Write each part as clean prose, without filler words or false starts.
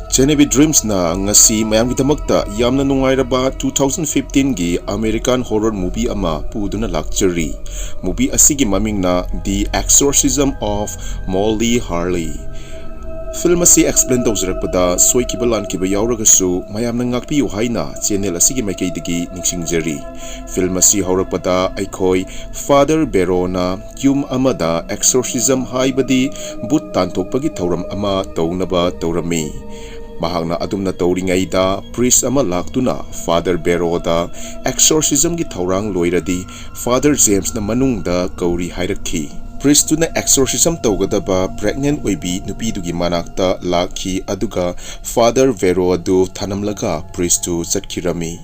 ZENEVI Dreams na ngasi mayamgidamagta yamna nungairaba 2015 gi American horror movie ama puduna lakchari. Movie asigi maming na The Exorcism of Molly Hartley. Film asi explain tawjarakpada soikiba lankiba yauragasu mayamna ngakpiyu haina channel asigi maikaidagi ningsingjari. Film asi haurakpada aikoi Father Berona yum amada exorcism haibadi but tanthokpagi thauram ama taunaba taurami. Mahakna adumna tauringaida priest ama laktuna Father Beroda exorcism gi thaurang loiradi Father James na manungda kauri hairakhi. Priest tuna exorcism tawgadaba pregnant oibi nupidugi manakta lakhi aduga Father Berodu thanamlaga priest tu chatkirami.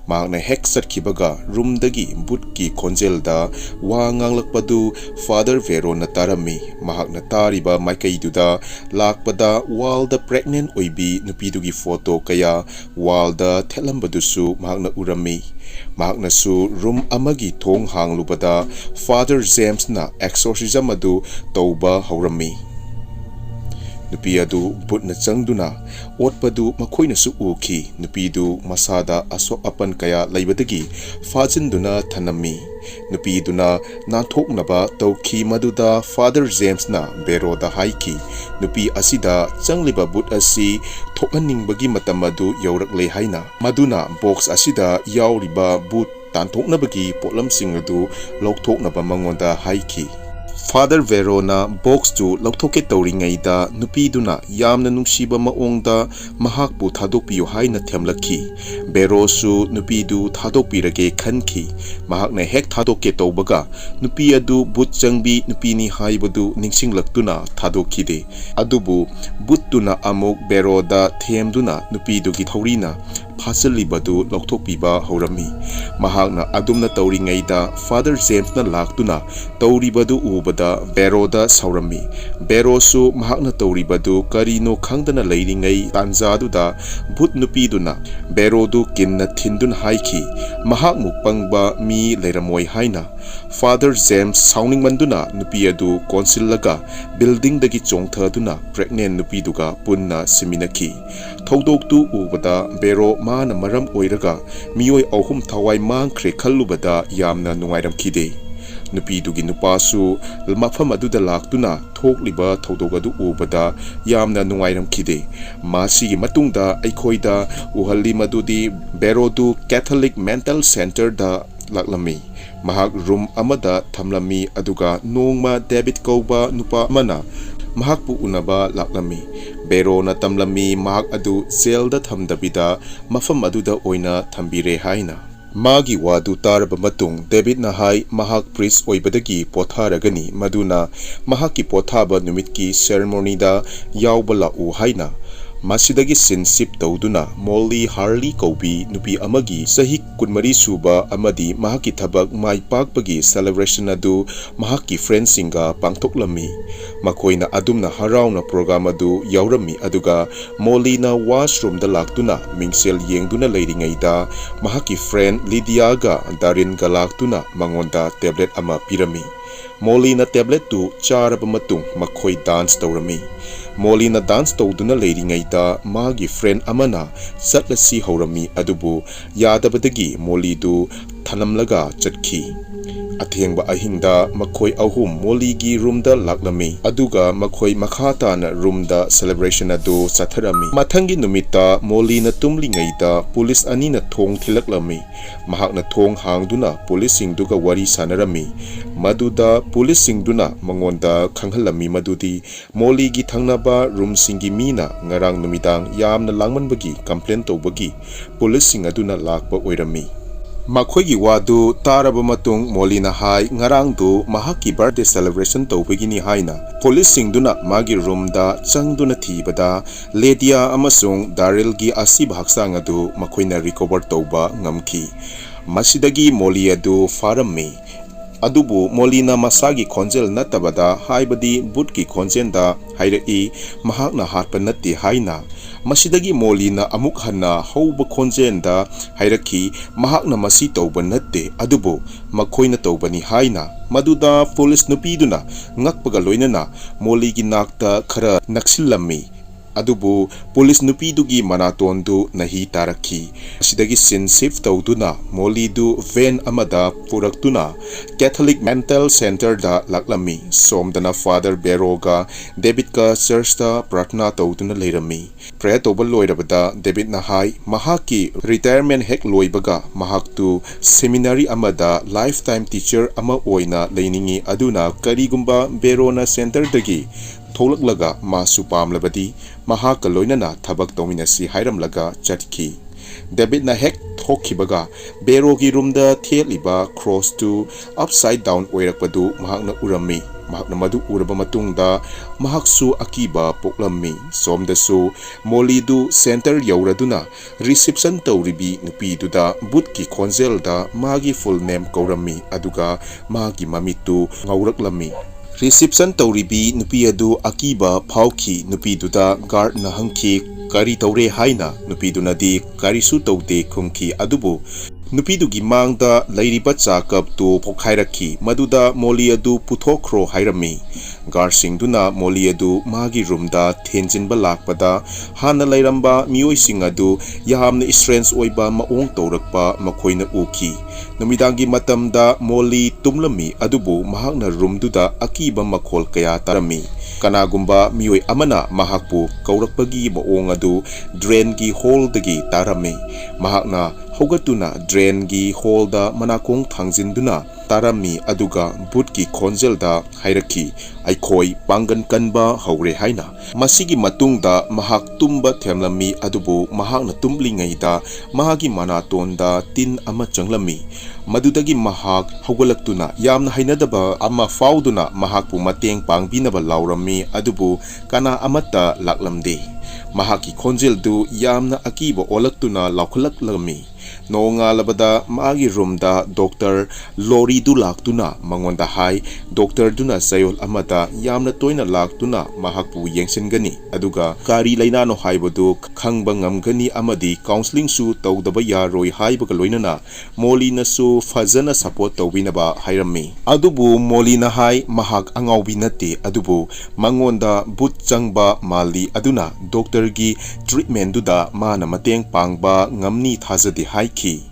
Mahakna hek satkibaga roomdagi butki konjelda wa nganglakpadu Father Verona tarami. Mahakna tariba maikaiduda lakpada walda pregnant oibi nupidugi photo kaya walda thelambadusu mahakna urami. Mahakna su room amagi thong hanglubada Father James na exorcism adu tauba haurami. Nupi adu butna changduna otpadu makhoina su uki nupidu masada asok apan kaya laibadagi fajinduna thanami. Nupi duna nathoknaba tawki maduda Father James na Beroda haiki. Nupi asida changliba but asi thokaningbagi matamadu yaurakle haina. Maduna box asida yauriba but tanthoknabagi potlamsing adu lokthoknaba mangonda haiki. Father Verona box tu lauthoke tauringaida nupiduna yamna nungsiba maongda mahakbu thadokpiyu haina themlakhi. Berosu nupidu thadokpirage khanki. Mahakna hek thadokke taubaga nupi adu but changbi nupini haibadu ningsinglaktuna thadokhide. Adubu buttuna amok Beroda themduna nupidugi thaurina phasalibadu lautokpiba haurami. Mahakna adumna tauringaida Father James na laktuna tauribadu ubada Beroda saurami. Berosu mahakna tauribadu karino khangdana leiringai tanjaduda but nupiduna Berodu kinna thindun haiki. Mahak mukpangba mi leiramoi haina. Father James sauning manduna nupi adu konsillaga building dagi chongthaduna pregnant nupiduga punna siminaki. Thodoktu ubada Bero mana maram oiraga mioi ahum thawai mangkhre khallubada yamna nungairamkhide. Nupidugi nupasu mafam aduda laktuna thokliba thodogadu ubada yamna nungairamkhide. Masigi matungda aikhoida uhalli madudi Berodu Catholic Mental Center da laklami. Mahak room amada thamlami aduga nongma David kauba nupa mana mahakpu unaba laklami. Berona tamlami mahak adu jailda thamdabida mafam aduda oina thambire haina. Magi wadu taraba matung David na hai mahak priest oibadagi potharagani maduna mahaki pothaba numitki ceremony da yaubala u haina. Masidagi sinsip tawduna Molly Hartley kaubi nupi amagi sahi kunmari suba amadi mahaki thabak mai pakpagi celebration adu mahaki friends singa pangthoklami. Makoina adumna harauna program adu yaurami aduga Molly na washroom da laktuna mingsel yengduna leiringaida mahaki friend Lydia ga darin ga laktuna mangonda tablet ama pirami. Molly na tablet tu charaba matung makhoi dance tawrami. Molly na dance tawduna leiringaida magi friend amana satlasi haurami adubu yadabadagi Molly du thanamlaga chatkhi. Athengba ahingda makhoi ahum Molly gi room da laklami aduga makhoi makhata na room da celebration adu satharami. Mathangi numita Molly na tumlingaida police ani na thong thilaklami. Mahak na thong hangduna police singduga wari sanarami. Maduda police singduna mangonda khanghalami madudi Molly gi thangnaba room singi mina ngarang numidang yamna langmanbagi complaint tawbagi police sing aduna lakba oirami. Makhoigi wadu taraba matung Molly na hai ngarang du mahaki birthday celebration tawbagini haina. Police singduna magi room da changduna thibada Lydia amasung Daryl gi asiba haksang adu makhoina recover tawba ngamki. Masidagi Molly adu farami. Adubu Molly na masagi konjel natabada haibadi butki konjenda hairei mahakna hatpa natti haina. Masidagi Molly na amuk hanna hauba konjenda hairaki mahakna masi tauba natte adubu makhoina taubani haina. Maduda police nupiduna ngakpaga loinana Molly gi nakta khara naksillammi. adubu police nupidugi manatondu nahi taraki asidagi sin shift tawduna Molly du van amada puraktuna Catholic Mental Center da laklami somdana Father Beroga David ka church da pratna tawduna leirami prayer tawbal loirabada David na hai mahaki retirement hek loibaga mahaktu seminary amada lifetime teacher ama oina leiningi aduna karigumba Berona Center dagi tholak masu pamlabadi mahaka loinana thabak tawminasi hairamlaga chatki David na hek thokhibaga Berogi roomda theliba cross to upside down oirakpadu mahakna urami mahakna madu uraba matungda mahaksu akiba poklammi somdasu Molly du center yauraduna reception tawribi nupiduda butki khonjelda magi full name kaurami aduga magi mamitu ngauraklammi reception tawribi nupi adu akiba phauki nupiduda guard na hangki kari tawre haina nupidunadi karisu tawde khumki adubu nupidugi mangda lairiba chakap tu phokhairaki maduda Molly adu puthokro hairami garsingduna Molly adu magi roomda thenjinba lakpada hana lairamba miyoising adu yahamna strange oiba maong tawrakpa makhoina uki numidangi matamda Molly tumlami adubu mahakna roomduda akiba makhol kaya tarami kanagumba miyoi amana mahakpu kaurakpagi maong adu drain gi hole dagi tarami mahakna hogatuna drain gi hole da manakong thangjinduna tarami aduga butki khonjelda hairaki aikhoi pangan kanba haure haina masigi matungda mahak tumba themlami adubu mahakna tumlingaida mahagi manatonda tin ama changlami madudagi mahak hogalaktuna yamna hainadaba ama fauduna mahakpu mateng pangbinaba laurami adubu kana amata laklamde mahaki khonjeldu yamna akiba olaktuna laukhlaklami nonga labada magi roomda Dr. Lori du laktuna mangonda hai Dr. duna sayol amada yamna toina laktuna mahakpu yengsingani aduga kari lainano haibadu khangba ngamgani amadi counseling su tawdaba yaroi haibaga loinana Molly na su fazana support tawbinaba hairami adubu Molly na hai mahak angawbi nate adubu mangonda but changba mali aduna Dr. gi treatment duda mana mateng pangba ngamni thazadi haiki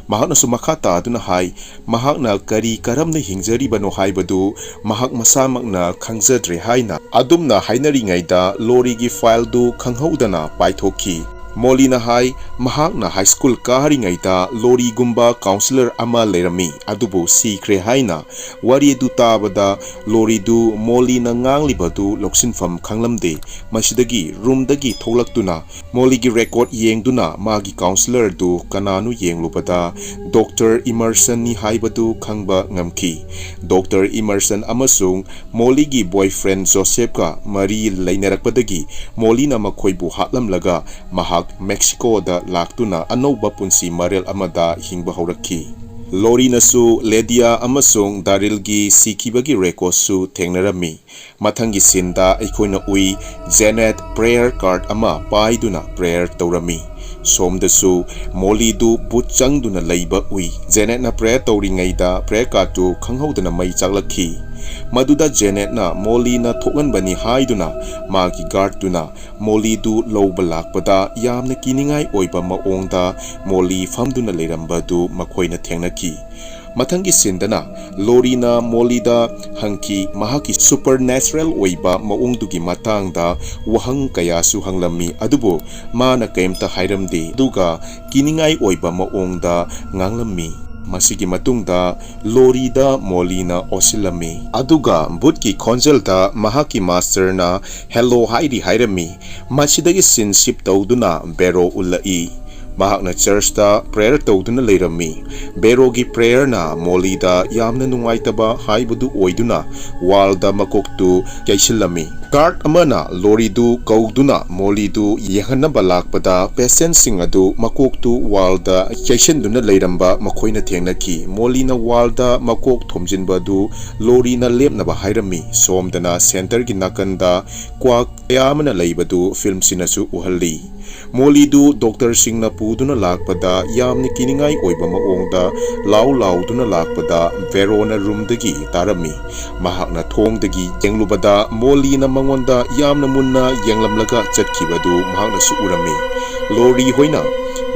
mahakna sumakata aduna hai mahakna kari karamna hingjari bano haibadu mahak masamakna khangjadre haina adumna hainaringaida Lori gi file du khanghaudana paithoki Molly na hai mahakna high school kaharingaida Lori gumba counselor ama lerami adubu sikre haina wari du tabada Lori du Molly na nganglibadu loksinfam khanglamde masidagi room dagi tholaktuna Molly gi record yengduna magi counselor du kananu yenglubada Dr. Emerson ni haibadu khangba ngamki Dr. Emerson amasung Molly gi boyfriend Joseph ka mari lainarakpadagi Molly na makhoibu hatlamlaga mahak Mexico da laktuna anauba punsi marel amada hingba haurakki Lori nasu Ledia amasung Daryl gi sikibagi record su thengnarami mathangi sinda aikoina ui Janet prayer card ama paiduna prayer tawrami somdasu Molly du butchangduna leiba ui Janet na prayer tawringaida prayer card tu khanghaudana mai chaklakhi maduda Janet na Molly na thokanbani haiduna magi guard tuna Molly du lowba lakpada yamna kiningai oiba maongda Molly famduna leiramba du makhoina thengnaki mathangi sindana Lori na Molly da hangki mahaki supernatural oiba maongdugi matangda wahang kaya su hanglami adubu mana kaimta hairamde duga kiningai oiba maongda nganglami masigi matungda Lori da Molly na osilami aduga butki khonjelda mahaki master na hello hairi hairami masidagi sinship tawduna Bero ulai mahakna church da prayer tawduna leirami Berogi prayer na Molly da yamna nungaitaba haibudu oiduna wall da makoktu kaisilami guard amana Lori du kauduna Molly du yehana balakpada patient sing adu makoktu wall da kaisinduna leiramba makhoina thengnaki Molly na wall da makok thomjinba du Lori na lepnaba hairami somdana center gi nakanda kwak ꯌꯥꯝꯅ ꯂꯩꯕꯗꯨ ꯐꯤꯜꯝꯁꯤꯅꯁꯨ ꯎꯍꯜꯂꯤ꯫ ꯃꯣꯂꯤꯗꯨ ꯗꯣꯛꯇꯔꯁꯤꯡꯅ ꯄꯨꯗꯨꯅ ꯂꯥꯛꯄꯗ ꯌꯥꯝꯅ ꯀꯤꯅꯤꯡꯉꯥꯏ ꯑꯣꯏꯕ ꯃꯑꯣꯡꯗ ꯂꯥꯎꯗꯨꯅ ꯂꯥꯛꯄꯗ ꯕꯦꯔꯣꯅ ꯔꯨꯝꯗꯒꯤ ꯇꯥꯔꯝꯃꯤ꯫ ꯃꯍꯥꯛꯅ ꯊꯣꯡꯗꯒꯤ ꯌꯦꯡꯂꯨꯕꯗ ꯃꯣꯂꯤꯅ ꯃꯉꯣꯟꯗ ꯌꯥꯝꯅ ꯃꯨꯟꯅ ꯌꯦꯡꯂꯝꯂꯒ ꯆꯠꯈꯤꯕꯗꯨ ꯃꯍꯥꯛꯅꯁꯨ ꯎꯔꯝꯃꯤ꯫ ꯂꯣꯔꯤ ꯍꯣꯏꯅ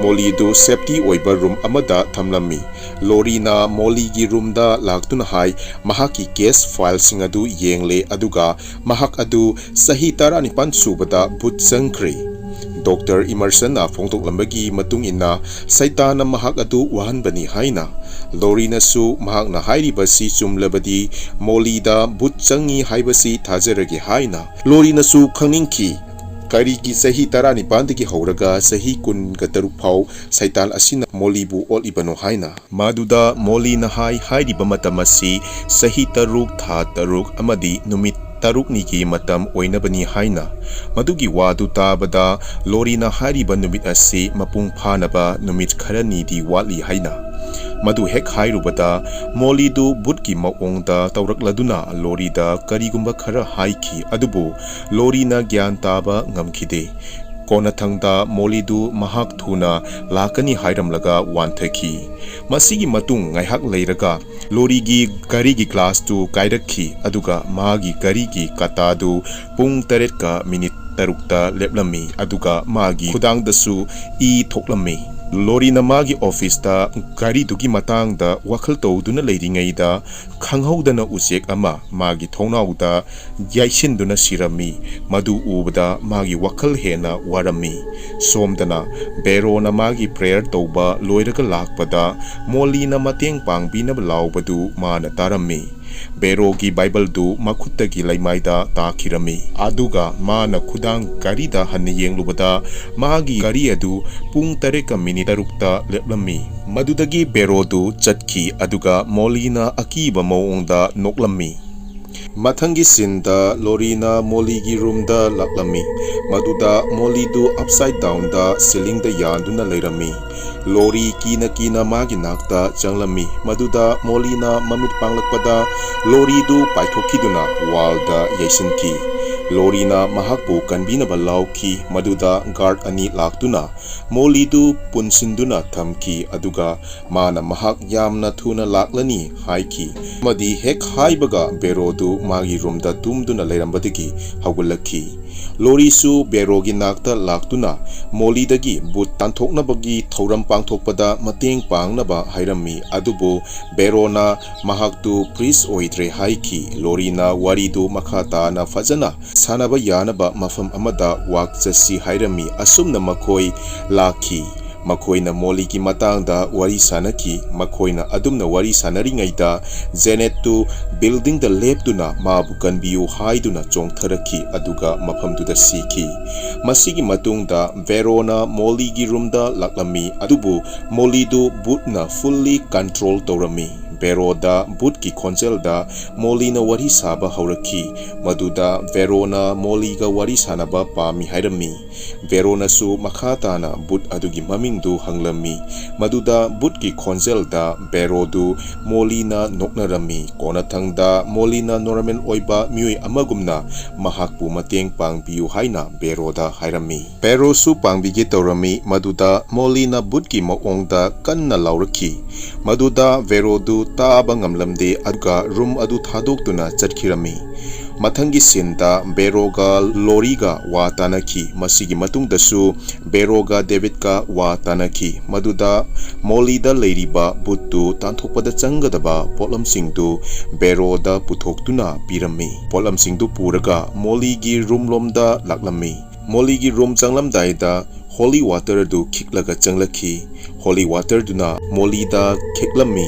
ꯃꯣꯂꯤꯗꯨ ꯁꯦꯐꯇꯤ ꯑꯣꯏꯕ ꯔꯨꯝ ꯑꯃꯗ ꯊꯝꯂꯝꯃꯤ꯫ ꯂꯣꯔꯤꯅ ꯃꯣꯂꯤꯒꯤ ꯔꯨꯝꯗ ꯂꯥꯛꯇꯨꯅ ꯍꯥꯏ ꯃꯍꯥꯛꯀꯤ ꯀꯦꯁ ꯐꯥꯏꯜꯁꯤꯡ ꯑꯗꯨ ꯌꯦꯡꯂꯦ ꯑꯗꯨꯒ ꯃꯍꯥꯛ ꯑꯗꯨ ꯆꯍꯤ 19 ꯁꯨꯕꯗ ꯚꯨꯠ ꯆꯪꯈ꯭ꯔꯦ꯫ ꯗꯣꯛꯇꯔ ꯏꯃꯔꯁꯟꯅ ꯐꯣꯡꯗꯣꯛꯂꯝꯕꯒꯤ ꯃꯇꯨꯡ ꯏꯟꯅ ꯁꯩꯇꯥꯟꯅ ꯃꯍꯥꯛ ꯑꯗꯨ ꯋꯥꯍꯟꯕꯅꯤ ꯍꯥꯏꯅ꯫ ꯂꯣꯔꯤꯅꯁꯨ ꯃꯍꯥꯛꯅ ꯍꯥꯏꯔꯤꯕꯁꯤ ꯆꯨꯝꯂꯕꯗꯤ ꯃꯣꯂꯤꯗ ꯚꯨꯠ ꯆꯪꯉꯤ ꯍꯥꯏꯕꯁꯤ ꯊꯥꯖꯔꯒꯦ ꯍꯥꯏꯅ꯫ ꯂꯣꯔꯤꯅꯁꯨ ꯈꯪꯅꯤꯡꯈꯤ ꯀꯔꯤꯒꯤ ꯆꯍꯤ 19ꯗꯒꯤ ꯍꯧꯔꯒ ꯆꯍꯤ 23 ꯐꯥꯎ ꯁꯩꯇꯥꯟ ꯑꯁꯤꯅ ꯃꯣꯂꯤꯕꯨ ꯑꯣꯠꯂꯤꯕꯅꯣ ꯍꯥꯏꯅ꯫ ꯃꯗꯨꯗ ꯃꯣꯂꯤꯅ ꯍꯥꯏꯔꯤꯕ ꯃꯇꯝ ꯑꯁꯤ ꯆꯍꯤ 3 ꯊꯥ 3 ꯑꯃꯗꯤ ꯅꯨꯃꯤꯠ 5ꯅꯤꯒꯤ ꯃꯇꯝ ꯑꯣꯏꯅꯕꯅꯤ ꯍꯥꯏꯅ꯫ ꯃꯗꯨꯒꯤ ꯋꯥꯗꯨ ꯇꯥꯕꯗ ꯂꯣꯔꯤꯅ ꯍꯥꯏꯔꯤꯕ ꯅꯨꯃꯤꯠ ꯑꯁꯤ ꯃꯄꯨꯡ ꯐꯥꯅꯕ ꯅꯨꯃꯤꯠ ꯈꯔꯅꯤꯗꯤ ꯋꯥꯠꯂꯤ ꯍꯥꯏꯅ꯫ ꯃꯗꯨ ꯍꯦꯛ ꯍꯥꯏꯔꯨꯕꯗ ꯃꯣꯂꯤꯗꯨ ꯚꯨꯠꯀꯤ ꯃꯑꯣꯡꯗ ꯇꯧꯔꯛꯂꯗꯨꯅ ꯂꯣꯔꯤꯗ ꯀꯔꯤꯒꯨꯝꯕ ꯈꯔ ꯍꯥꯏꯈꯤ ꯑꯗꯨꯕꯨ ꯂꯣꯔꯤꯅ ꯒ꯭ꯌꯥꯟ ꯇꯥꯕ ꯉꯝꯈꯤꯗꯦ꯫ ꯀꯣꯟꯅꯊꯪꯗ ꯃꯣꯂꯤꯗꯨ ꯃꯍꯥꯛ ꯊꯨꯅ ꯂꯥꯛꯀꯅꯤ ꯍꯥꯏꯔꯝꯂꯒ ꯋꯥꯟꯊꯈꯤ꯫ ꯃꯁꯤꯒꯤ ꯃꯇꯨꯡ ꯉꯥꯏꯍꯥꯛ ꯂꯩꯔꯒ ꯂꯣꯔꯤꯒꯤ ꯒꯥꯔꯤꯒꯤ ꯒ꯭ꯂꯥꯁꯇꯨ ꯀꯥꯏꯔꯛꯈꯤ ꯑꯗꯨꯒ ꯃꯥꯒꯤ ꯒꯥꯔꯤꯒꯤ ꯀꯥꯇꯥꯗꯨ ꯄꯨꯡ 8:03ꯗ ꯂꯦꯞꯂꯝꯃꯤ ꯑꯗꯨꯒ ꯃꯥꯒꯤ ꯈꯨꯗꯥꯡꯗꯁꯨ ꯏ ꯊꯣꯛꯂꯝꯃꯤ꯫ ꯂꯣꯔꯤꯅ ꯃꯥꯒꯤ ꯑꯣꯐꯤꯁꯇ ꯒꯥꯔꯤꯗꯨꯒꯤ ꯃꯇꯥꯡꯗ ꯋꯥꯈꯜ ꯇꯧꯗꯨꯅ ꯂꯩꯔꯤꯉꯩꯗ ꯈꯪꯍꯧꯗꯅ ꯎꯆꯦꯛ ꯑꯃ ꯃꯥꯒꯤ ꯊꯣꯡꯅꯥꯎꯗ ꯌꯩꯁꯤꯟꯗꯨꯅ ꯁꯤꯔꯝꯃꯤ꯫ ꯃꯗꯨ ꯎꯕꯗ ꯃꯥꯒꯤ ꯋꯥꯈꯜ ꯍꯦꯟꯅ ꯋꯥꯔꯝꯃꯤ꯫ ꯁꯣꯝꯗꯅ ꯕꯦꯔꯣꯅ ꯃꯥꯒꯤ ꯄ꯭ꯔꯦꯌꯔ ꯇꯧꯕ ꯂꯣꯏꯔꯒ ꯂꯥꯛꯄꯗ ꯃꯣꯂꯤꯅ ꯃꯇꯦꯡ ꯄꯥꯡꯕꯤꯅꯕ ꯂꯥꯎꯕꯗꯨ ꯃꯥꯅ ꯇꯥꯔꯝꯃꯤ꯫ ꯕꯦꯔꯣꯒꯤ ꯕꯥꯏꯕꯜꯗꯨ ꯃꯈꯨꯠꯇꯒꯤ ꯂꯩꯃꯥꯏꯗ ꯇꯥꯈꯤꯔꯝꯃꯤ ꯑꯗꯨꯒ ꯃꯥꯅ ꯈꯨꯗꯥꯡ ꯒꯥꯔꯤꯗ ꯍꯟꯅ ꯌꯦꯡꯂꯨꯕꯗ ꯃꯥꯒꯤ ꯒꯥꯔꯤ ꯑꯗꯨ ꯄꯨꯡ 8:03ꯗ ꯂꯦꯞꯂꯝꯃꯤ꯫ ꯃꯗꯨꯗꯒꯤ ꯕꯦꯔꯣꯗꯨ ꯆꯠꯈꯤ ꯑꯗꯨꯒ ꯃꯣꯂꯤꯅ ꯑꯀꯤꯕ ꯃꯑꯣꯡꯗ ꯅꯣꯛꯂꯝꯃꯤ꯫ ꯃꯊꯪꯒꯤ ꯁꯤꯟꯗ ꯂꯣꯔꯤꯅ ꯃꯣꯂꯤꯒꯤ ꯔꯨꯝꯗ ꯂꯥꯛꯂꯝꯃꯤ꯫ ꯃꯗꯨꯗ ꯃꯣꯂꯤꯗꯨ ꯑꯞꯁꯥꯏꯗ ꯗꯥꯎꯟꯗ ꯁꯤꯂꯤꯡꯗ ꯌꯥꯟꯗꯨꯅ ꯂꯩꯔꯝꯃꯤ꯫ ꯂꯣꯔꯤ ꯀꯤꯅ ꯃꯥꯒꯤ ꯅꯥꯛꯇ ꯆꯪꯂꯝꯃꯤ꯫ ꯃꯗꯨꯗ ꯃꯣꯂꯤꯅ ꯃꯃꯤꯠ ꯄꯥꯡꯂꯛꯄꯗ ꯂꯣꯔꯤꯗꯨ ꯄꯥꯏꯊꯣꯛꯈꯤꯗꯨꯅ ꯋꯥꯜꯗ ꯌꯩꯁꯤꯟꯈꯤ꯫ ꯂꯣꯔꯤꯅ ꯃꯍꯥꯛꯄꯨ ꯀꯟꯕꯤꯅꯕ ꯂꯥꯎꯈꯤ꯫ ꯃꯗꯨꯗ ꯒꯥꯔꯗ 2 ꯂꯥꯛꯇꯨꯅ ꯃꯣꯂꯤꯗꯨ ꯄꯨꯟꯁꯤꯟꯗꯨꯅ ꯊꯝꯈꯤ ꯑꯗꯨꯒ ꯃꯥꯅ ꯃꯍꯥꯛ ꯌꯥꯝꯅ ꯊꯨꯅ ꯂꯥꯛꯂꯅꯤ ꯍꯥꯏꯈꯤ꯫ ꯑꯃꯗꯤ ꯍꯦꯛ ꯍꯥꯏꯕꯒ ꯕꯦꯔꯣꯗꯨ ꯃꯥꯒꯤ ꯔꯨꯝꯗ ꯇꯨꯝꯗꯨꯅ ꯂꯩꯔꯝꯕꯗꯒꯤ ꯍꯧꯒꯠꯂꯛꯈꯤ꯫ ꯂꯣꯔꯤꯁꯨ ꯕꯦꯔꯣꯒꯤ ꯅꯥꯛꯇ ꯂꯥꯛꯇꯨꯅ ꯃꯣꯂꯤꯗꯒꯤ ꯚꯨꯠ ꯇꯥꯟꯊꯣꯛꯅꯕꯒꯤ ꯊꯧꯔꯝ ꯄꯥꯡꯊꯣꯛꯄꯗ ꯃꯇꯦꯡ ꯄꯥꯡꯅꯕ ꯍꯥꯏꯔꯝꯃꯤ ꯑꯗꯨꯕꯨ ꯕꯦꯔꯣꯅ ꯃꯍꯥꯛꯇꯨ ꯄ꯭ꯔꯤꯁ ꯑꯣꯏꯗ꯭ꯔꯦ ꯍꯥꯏꯈꯤ꯫ ꯂꯣꯔꯤꯅ ꯋꯥꯔꯤꯗꯨ ꯃꯈꯥ ꯇꯥꯅ ꯐꯖꯅ ꯁꯥꯟꯅꯕ ꯌꯥꯅꯕ ꯃꯐꯝ ꯑꯃꯗ ꯋꯥꯛ ꯆꯠꯁꯤ ꯍꯥꯏꯔꯝꯃꯤ꯫ ꯑꯁꯨꯝꯅ ꯃꯈꯣꯏ ꯂꯥꯛꯈꯤ꯫ ꯃꯈꯣꯏꯅ ꯃꯣꯂꯤꯒꯤ ꯃꯇꯥꯡꯗ ꯋꯥꯔꯤ ꯁꯥꯅꯈꯤ꯫ ꯃꯈꯣꯏꯅ ꯑꯗꯨꯝꯅ ꯋꯥꯔꯤ ꯁꯥꯅꯔꯤꯉꯩꯗ ꯖꯦꯅꯦꯠꯇꯨ ꯕꯤꯜꯗꯤꯡꯗ ꯂꯦꯞꯇꯨꯅ ꯃꯥꯕꯨ ꯀꯟꯕꯤꯌꯨ ꯍꯥꯏꯗꯨꯅ ꯆꯣꯡꯊꯔꯛꯈꯤ ꯑꯗꯨꯒ ꯃꯐꯝꯗꯨꯗ ꯁꯤꯈꯤ꯫ ꯃꯁꯤꯒꯤ ꯃꯇꯨꯡꯗ ꯕꯦꯔꯣꯅ ꯃꯣꯂꯤꯒꯤ ꯔꯨꯝꯗ ꯂꯥꯛꯂꯝꯃꯤ ꯑꯗꯨꯕꯨ ꯃꯣꯂꯤꯗꯨ ꯚꯨꯠꯅ ꯐꯨꯜꯂꯤ ꯀꯟꯇ꯭ꯔꯣꯜ ꯇꯧꯔꯝꯃꯤ꯫ ꯕꯦꯔꯣꯗ ꯚꯨꯠꯀꯤ ꯈꯣꯟꯖꯦꯜꯗ ꯃꯣꯂꯤꯅ ꯋꯥꯔꯤ ꯁꯥꯕ ꯍꯧꯔꯛꯈꯤ꯫ ꯃꯗꯨꯗ ꯕꯦꯔꯣꯅ ꯃꯣꯂꯤꯒ ꯋꯥꯔꯤ ꯁꯥꯅꯕ ꯄꯥꯝꯃꯤ ꯍꯥꯏꯔꯝꯃꯤ꯫ ꯕꯦꯔꯣꯅꯁꯨ ꯃꯈꯥ ꯇꯥꯅ ꯚꯨꯠ ꯑꯗꯨꯒꯤ ꯃꯃꯤꯡꯗꯨ ꯍꯪꯂꯝꯃꯤ꯫ ꯃꯗꯨꯗ ꯚꯨꯠꯀꯤ ꯈꯣꯟꯖꯦꯜꯗ ꯕꯦꯔꯣꯗꯨ ꯃꯣꯂꯤꯅ ꯅꯣꯛꯅꯔꯝꯃꯤ꯫ ꯀꯣꯟꯅꯊꯪꯗ ꯃꯣꯂꯤꯅ ꯅꯣꯔꯃꯦꯜ ꯑꯣꯏꯕ ꯃꯤꯑꯣꯏ ꯑꯃꯒꯨꯝꯅ ꯃꯍꯥꯛꯄꯨ ꯃꯇꯦꯡ ꯄꯥꯡꯕꯤꯌꯨ ꯍꯥꯏꯅ ꯕꯦꯔꯣꯗ ꯍꯥꯏꯔꯝꯃꯤ꯫ ꯕꯦꯔꯣꯁꯨ ꯄꯥꯡꯕꯤꯒꯦ ꯇꯧꯔꯝꯃꯤ꯫ ꯃꯗꯨꯗ ꯃꯣꯂꯤꯅ ꯚꯨꯠꯀꯤ ꯃꯑꯣꯡꯗ ꯀꯟꯅ ꯂꯥꯎꯔꯛꯈꯤ꯫ ꯃꯗꯨꯗ ꯕꯦꯔꯣꯗꯨ ꯇꯥꯕ ꯉꯝꯂꯝꯗꯦ ꯑꯗꯨꯒ ꯔꯨꯝ ꯑꯗꯨ ꯊꯥꯗꯣꯛꯇꯨꯅ ꯆꯠꯈꯤꯔꯝꯃꯤ꯫ ꯃꯊꯪꯒꯤ ꯁꯤꯟꯗ ꯕꯦꯔꯣꯒ ꯂꯣꯔꯤꯒ ꯋꯥ ꯇꯥꯅꯈꯤ꯫ ꯃꯁꯤꯒꯤ ꯃꯇꯨꯡꯗꯁꯨ ꯕꯦꯔꯣꯒ ꯗꯦꯕꯤꯗꯀ ꯋꯥ ꯇꯥꯅꯈꯤ꯫ ꯃꯗꯨꯗ ꯃꯣꯂꯤꯗ ꯂꯩꯔꯤꯕ ꯚꯨꯠꯇꯨ ꯇꯥꯟꯊꯣꯛꯄꯗ ꯆꯪꯒꯗꯕ ꯄꯣꯠꯂꯝꯁꯤꯡꯗꯨ ꯕꯦꯔꯣꯗ ꯄꯨꯊꯣꯛꯇꯨꯅ ꯄꯤꯔꯝꯃꯤ꯫ ꯄꯣꯠꯂꯝꯁꯤꯡꯗꯨ ꯄꯨꯔꯒ ꯃꯣꯂꯤꯒꯤ ꯔꯨꯝꯂꯣꯝꯗ ꯂꯥꯛꯂꯝꯃꯤ꯫ ꯃꯣꯂꯤꯒꯤ ꯔꯨꯝ ꯆꯪꯂꯝꯗꯥꯏꯗ ꯍꯣꯂꯤ ꯋꯥꯇꯔꯗꯨ ꯈꯤꯛꯂꯒ ꯆꯪꯂꯛꯈꯤ꯫ ꯍꯣꯂꯤ ꯋꯥꯇꯔꯗꯨꯅ ꯃꯣꯂꯤꯗ ꯈꯤꯛꯂꯝꯃꯤ꯫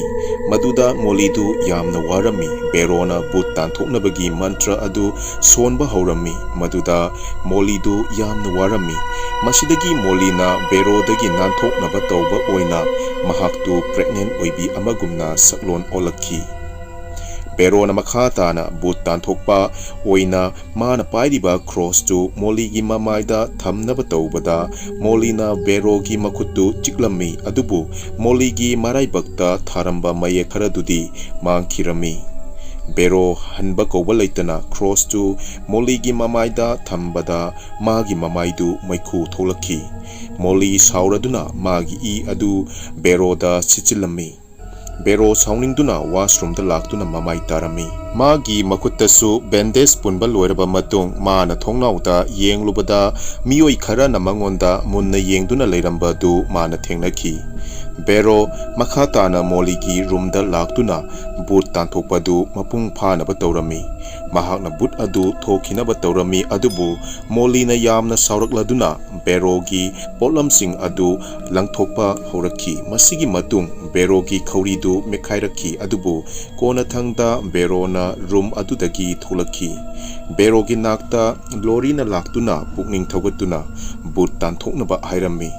ꯃꯗꯨꯗ ꯃꯣꯂꯤꯗꯨ ꯌꯥꯝꯅ ꯋꯥꯔꯝꯃꯤ꯫ ꯕꯦꯔꯣꯅ ꯚꯨꯠ తాꯟꯊꯣꯛꯅꯕꯒꯤ ꯃꯟꯇ꯭ꯔ ꯑꯗꯨ ꯁꯣꯟꯕ ꯍꯧꯔꯝꯃꯤ꯫ ꯃꯗꯨꯗ ꯃꯣꯂꯤꯗꯨ ꯌꯥꯝꯅ ꯋꯥꯔꯝꯃꯤ꯫ ꯃꯁꯤꯗꯒꯤ ꯃꯣꯂꯤꯅ ꯕꯦꯔꯣꯗꯒꯤ ꯅꯥꯟꯊꯣꯛꯅꯕ ꯇꯧꯕ ꯑꯣꯏꯅ ꯃꯍꯥꯛꯇꯨ ꯄ꯭ꯔꯦꯒꯅꯦꯟ ꯑꯣꯏꯕꯤ ꯑꯃꯒꯨꯝꯅ ꯁꯛꯂꯣꯟ ꯑꯣꯜꯂꯛꯈꯤ꯫ ꯕꯦꯔꯣꯅ ꯃꯈꯥ ꯇꯥꯅ ꯚꯨꯠ ꯇꯥꯟꯊꯣꯛꯄ ꯑꯣꯏꯅ ꯃꯥꯅ ꯄꯥꯏꯔꯤꯕ ꯀ꯭ꯔꯣꯁꯇꯨ ꯃꯣꯂꯤꯒꯤ ꯃꯃꯥꯏꯗ ꯊꯝꯅꯕ ꯇꯧꯕꯗ ꯃꯣꯂꯤꯅ ꯕꯦꯔꯣꯒꯤ ꯃꯈꯨꯠꯇꯨ ꯆꯤꯛꯂꯝꯃꯤ ꯑꯗꯨꯕꯨ ꯃꯣꯂꯤꯒꯤ ꯃꯔꯥꯏꯕꯛꯇ ꯊꯥꯔꯝꯕ ꯃꯌꯦꯛ ꯈꯔꯗꯨꯗꯤ ꯃꯥꯡꯈꯤꯔꯝꯃꯤ꯫ Bero hanba kauba leitana cross to Molly gi mamaida thambada magi mamaidu maikhu tholaki. Molly sauraduna magi I adu Bero da sichilami. Bero sauningduna washroom da laktuna mamai tarami. Magi makutasu bandage punba loiraba matung maana thongnauda yenglubada miyoi khara na mangonda munna yengduna leiramba du maana thengnaki. Bero makhatana Molly gi room da laktuna boot tanthokpadu mapung phanaba tawrami. Mahakna boot adu thokhinaba tawrami adubu Molly na yamna saurakladuna Bero gi potlamsing adu langthokpa horaki. Masigi matung Bero gi khawridu mekhairaki adubu kona thangda Bero na room adudagi tholaki. Bero gi nakta lori na laktuna pukning thogatuna boot tanthoknaba hairami.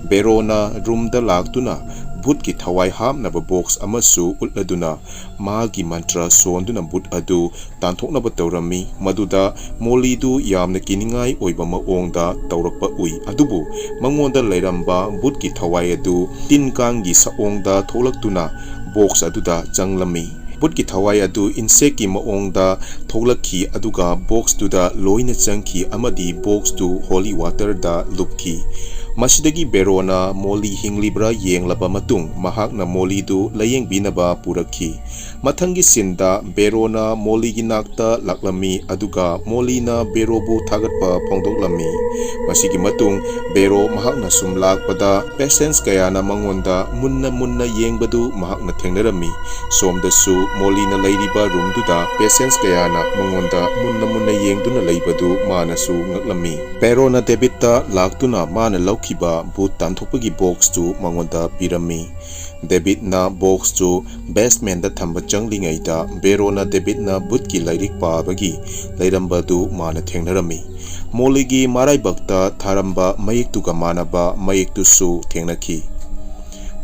Bero na room da laktuna boot ki thawai hamnaba box amasu utladuna magi mantra sonduna boot adu tanthoknaba tawrami. Maduda Molly du yamna kiningai oiba maongda tawrakpa ui adubu mangonda leiramba boot ki thawai adu tinkangi saongda tholaktuna box aduda changlami. Boot ki thawai adu insect ki maongda tholakhi aduga box tuda loina changki amadi box tu holy water da lupki. Masidagi Bero na Molly hinglibra yenglaba matung mahakna Molly du layeng binaba purakhi. Mathangi sinda Bero na Molly gi nakta laklami aduga Molly na Bero bu thagatpa phongdoklami. Masigi matung Bero mahakna sumlakpada patients kaya na mangonda munna yengbadu mahakna thengnarami. Somdasu Molly na leiriba room duda patients kaya na mangonda munna yengduna leibadu manasu ngaklami. Bero na debita laktuna mana kiba boot tanthokpagi box tu mangonda pirami. Debit na box tu basement da thamba changlingay da Bero na debit na boot ki lairik pabagi lairamba du mana thengnarami. Molly gi marai bakta tharamba mayek tu ka manaba mayek tu su thengnaki.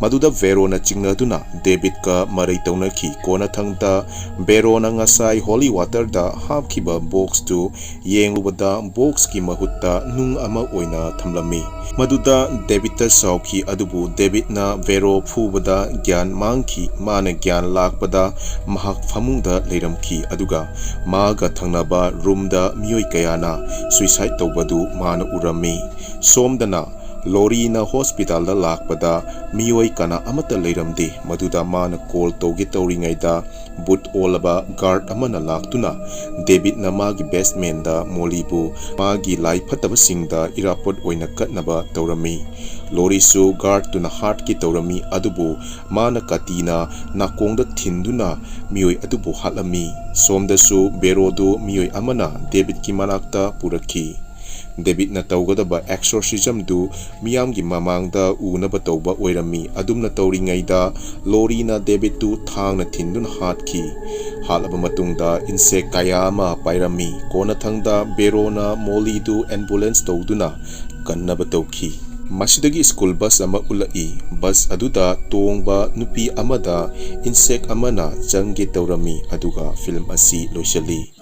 Maduda Bero na chingnaduna David ka marai taunaki kona thangda Bero na ngasai holy water da hapkiba box tu yenglubada box ki mahutta nung ama oina thamlami. Maduda David ta sauki adubu David na Bero phubada gyan mangki mana gyan lakpada mahak famungda leiramki aduga maga thangnaba room da miyoi kayana suicide tawbadu mana urami. Somdana Lori na hospital da lakpada miyoi kana amata leiramdi maduda mana call togi tawringaida boot olaba guard amana laktuna David na magi bestman da Molly bu magi lai phataba singda irapot oina katnaba tawrami. Lori su guard tuna heart ki tawrami adubu mana katina nakongda thinduna miyoi adubu hatlami. Somda su Bero du miyoi amana David ki manakta puraki. David na tawgadaba exorcism du miyam gi mamangda unaba tawba oirami adumna tawringaida Lori na David tu thangna thindun hatki. Halaba matungda insect kayama pairami kona thangda Bero na Molly du ambulance tawduna kannaba tawki. Masidagi school bus ama ulai bus aduda tongba nupi amada insect amana changge tawrami aduga film asi loisali.